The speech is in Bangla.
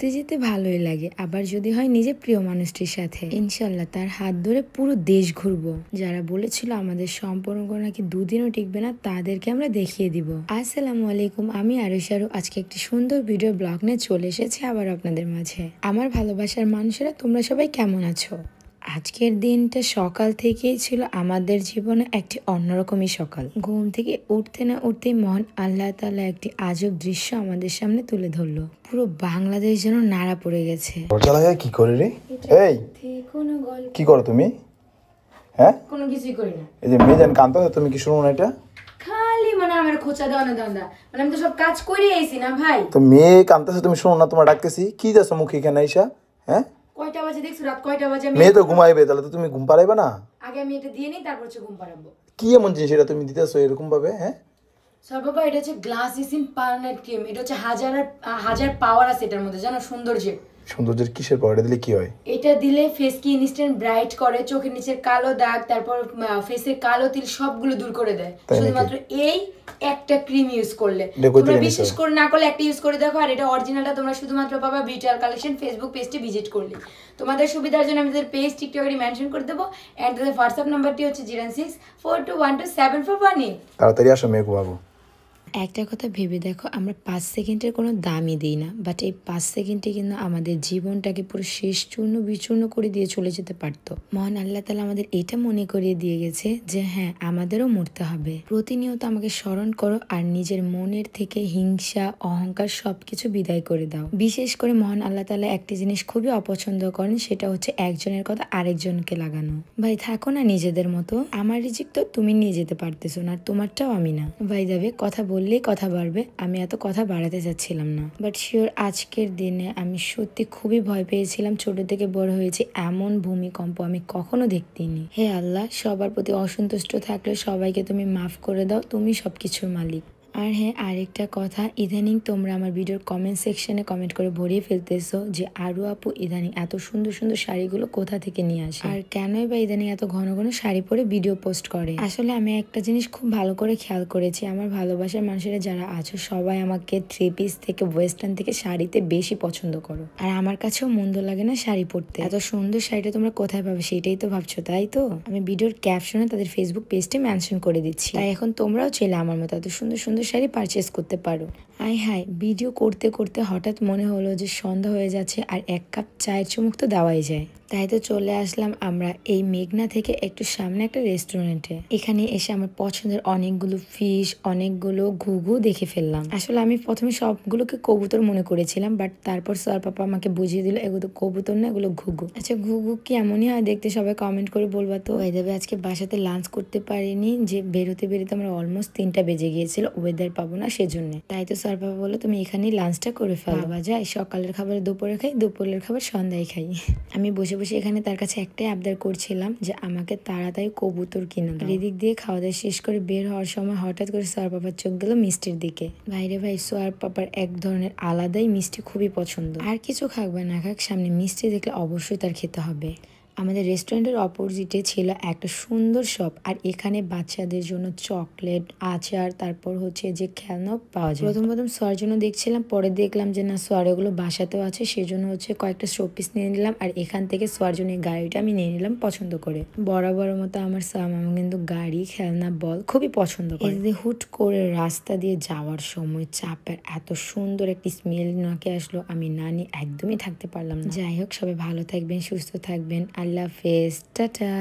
ঘুরতে যেতে ভালোই লাগে, আবার যদি হয় নিজের প্রিয় মানুষটির সাথে। ইনশাল্লাহ তার হাত ধরে পুরো দেশ ঘুরবো। যারা বলেছিল আমাদের সম্পর্ক নাকি দুদিনও টিকবে না, তাদেরকে আমরা দেখিয়ে দিব। আসসালামু আলাইকুম, আমি আরুষারু। আজকে একটি সুন্দর ভিডিও ব্লগ নিয়ে চলে এসেছি আবার আপনাদের মাঝে। আমার ভালোবাসার মানুষেরা, তোমরা সবাই কেমন আছো? আজকের দিনটা সকাল থেকেই ছিল আমাদের জীবনে একটি অন্যরকমই সকাল। ঘুম থেকে উঠতে না উঠতেই মহান আল্লাহ তাআলা একটি আজব দৃশ্য আমাদের সামনে তুলে ধরলো। পুরো বাংলাদেশ যেন নাড়া পড়ে গেছে। দরজা লাগায় কি করে রে? এই কোনো গল্প কি করো তুমি? হ্যাঁ, কোনো কিছুই করি না। এই যে মেয়েজান কান্ত, তুমি কি শুনো না এটা? খালি মানে আমার খোঁচা দেওয়া না দান্দা, মানে আমি তো সব কাজ করে আইছি না ভাই। তো মেয়ে কান্তাছে, তুমি শুনো না? তোমার ডাকতেছি, কি যাচ্ছ মুখে এখানে আইসা? হ্যাঁ, কয়টা বাজে দেখছো? রাত কয়টা বাজে? মেয়ে তো ঘুমাইবে, তাহলে তো তুমি ঘুম পাড়াইবে না। আগে আমি এটা দিয়ে নিই, তারপর হচ্ছে ঘুম পাড়াবো। কি এমন জিনিস এটা তুমি দিতেছো এরকম ভাবে? হ্যাঁ স্যার বাবা, এটা হচ্ছে গ্লাসিসিন পার্মানেন্ট ক্রিম। এটা হচ্ছে হাজার পাওয়ার আছে এটার মধ্যে, জানো? সৌন্দর্যের। সৌন্দর্যের কিসের পাওয়ার? দিলে কি হয়? এটা দিলে ফেস কি ইনস্ট্যান্ট ব্রাইট করে, চোখের নিচের কালো দাগ, তারপর ফেসের কালো তিল সবগুলো দূর করে দেয় শুধুমাত্র এই একটা ক্রিম ইউজ করলে। তোমরা বিশেষ করে না করলে একটা ইউজ করে দেখো। আর এটা অরিজিনালটা তোমরা শুধুমাত্র পাবা বিউটিআল কালেকশন ফেসবুক পেজটি ভিজিট করলে। তোমাদের সুবিধার জন্য আমি তাদের পেজ টিকটকে মেনশন করে দেবো। এন্ড তাদের হোয়াটসঅ্যাপ নাম্বারটি হচ্ছে 0642127418। তাড়াতাড়ি আসো, মেয়ে ঘুমাবো। একটা কথা ভেবে দেখো, আমরা 5 সেকেন্ডের কোনো দামই দিই না, বাট এই 5 সেকেন্ডে কিন্তু আমাদের জীবনটাকে পুরো শেষ চূর্ণ বিচূর্ণ করে দিয়ে চলে যেতে পারতো। মহান আল্লাহ তাআলা আমাদের এটা মনে করিয়ে দিয়ে গেছে যে হ্যাঁ, আমাদেরও মরতে হবে। প্রতিনিয়ত আমাকে স্মরণ করো আর নিজের মনের থেকে হিংসা, অহংকার সবকিছু বিদায় করে দাও। বিশেষ করে মহান আল্লাহ তাআলা একটি জিনিস খুবই অপছন্দ করেন, সেটা হচ্ছে একজনের কথা আরেকজনকে লাগানো। ভাই থাকো না নিজেদের মতো। আমার রিজিক তো তুমি নিয়ে যেতে পারতেছো না, আর তোমারটাও আমি না। ভাই যাবে কথা বললেই কথা বাড়বে, আমি এত কথা বাড়াতে চাচ্ছিলাম না। বাট শিওর আজকের দিনে আমি সত্যি খুবই ভয় পেয়েছিলাম। ছোট থেকে বড় হয়েছে, এমন ভূমিকম্প আমি কখনো দেখিনি। হে আল্লাহ, সবার প্রতি অসন্তুষ্ট থাকলে সবাইকে তুমি মাফ করে দাও, তুমি সবকিছুর মালিক। আর হ্যাঁ, আরেকটা কথা, ইদানিং তোমরা আমার ভিডিওর কমেন্ট সেকশনে কমেন্ট করে ভরিয়ে ফেলতেছো যে আরু আপু ইদানিং এত সুন্দর সুন্দর শাড়িগুলো কোথা থেকে নিয়ে আসে, আর কেনই বা ইদানিং এত ঘন ঘন শাড়ি পরে ভিডিও পোস্ট করে। আসলে আমি একটা জিনিস খুব ভালো করে খেয়াল করেছি, আমার ভালোবাসার মানুষেরা যারা আছো সবাই আমাকে থ্রি পিস থেকে ওয়েস্টার্ন থেকে শাড়িতে বেশি পছন্দ করো। আর আমার কাছেও মন্দ লাগে না শাড়ি পরতে। এত সুন্দর শাড়িটা তোমরা কোথায় পাবে সেটাই তো ভাবছো, তাই তো? আমি ভিডিওর ক্যাপশনে তাদের ফেসবুক পেজটি মেনশন করে দিচ্ছি, তাই এখন তোমরাও চাইলে আমার মতো এত সুন্দর সুন্দর শাড়ি পারচেস করতে পারো। আই হাই, ভিডিও করতে করতে হঠাৎ মনে হলো যে সন্ধ্যা হয়ে যাচ্ছে আর এক কাপ চায়ের চুমুক তো দেওয়াই যায়। তাই তো চলে আসলাম আমরা এই মেঘনা থেকে একটু সামনে একটা রেস্টুরেন্টে। এখানে এসে আমার পছন্দের অনেকগুলো ফিশ, অনেকগুলো ঘুঘু দেখে ফেললাম। আসলে আমি প্রথমে সবগুলোকে কবুতর মনে করেছিলাম, বাট তারপর স্যার পাপা আমাকে বুঝিয়ে দিল এগুলো কবুতর না, এগুলো ঘুঘু। আচ্ছা, ঘুঘু কি এমনই হয় দেখতে? সবাই কমেন্ট করে বলবা তো। এই দেবে আজকে বাসাতে লাঞ্চ করতে পারিনি, যে বেরোতে বেরোতে আমার অলমোস্ট 3টা বেজে গিয়েছিল, ওয়েদার পাবো না সেজন্য। তাই তো স্যার পাপা বললো তুমি এখানেই লাঞ্চটা করে ফেলো। যায় সকালের খাবার দুপুরে খাই, দুপুরের খাবার সন্ধ্যায় খাই। আমি বসে বসে এখানে তার কাছে একটাই আবদার করছিলাম যে আমাকে তাড়াতাড়ি কবুতর কিনে দাও। এদিক দিয়ে খাওয়া দাওয়া শেষ করে বের হওয়ার সময় হঠাৎ করে সোয়ার পাপার চোখ গেল মিষ্টির দিকে। ভাইরে ভাই, সোয়ার পাপার এক ধরনের আলাদাই মিষ্টি খুবই পছন্দ। আর কিছু খাক বা না খাক, সামনে মিষ্টি দেখলে অবশ্যই তার খেতে হবে। আমাদের রেস্টুরেন্টের অপোজিটে ছিল একটা সুন্দর শপ, আর এখানে বাচ্চাদের জন্য চকলেট, আচার, তারপর হচ্ছে যে খেলনাও পাওয়া যায়। প্রথম প্রথম সোয়ার জন্য দেখছিলাম, পরে দেখলাম যে না, সোয়ার এগুলো বাসাতেও আছে, সেজন্য হচ্ছে কয়েকটা শোপিস নিয়ে নিলাম। আর এখান থেকে সোয়ার জন্য এই গাড়িটা আমি নিয়ে নিলাম পছন্দ করে। বরাবর মতো আমার মামা কিন্তু গাড়ি, খেলনা, বল খুবই পছন্দ করে। এই হুট করে রাস্তা দিয়ে যাওয়ার সময় চাপের এত সুন্দর একটি স্মেল নাকে আসলো, আমি না নিয়ে একদমই থাকতে পারলাম না। যাই হোক, সবাই ভালো থাকবেন, সুস্থ থাকবেন। আল্লাহ হাফেজ, টাটা।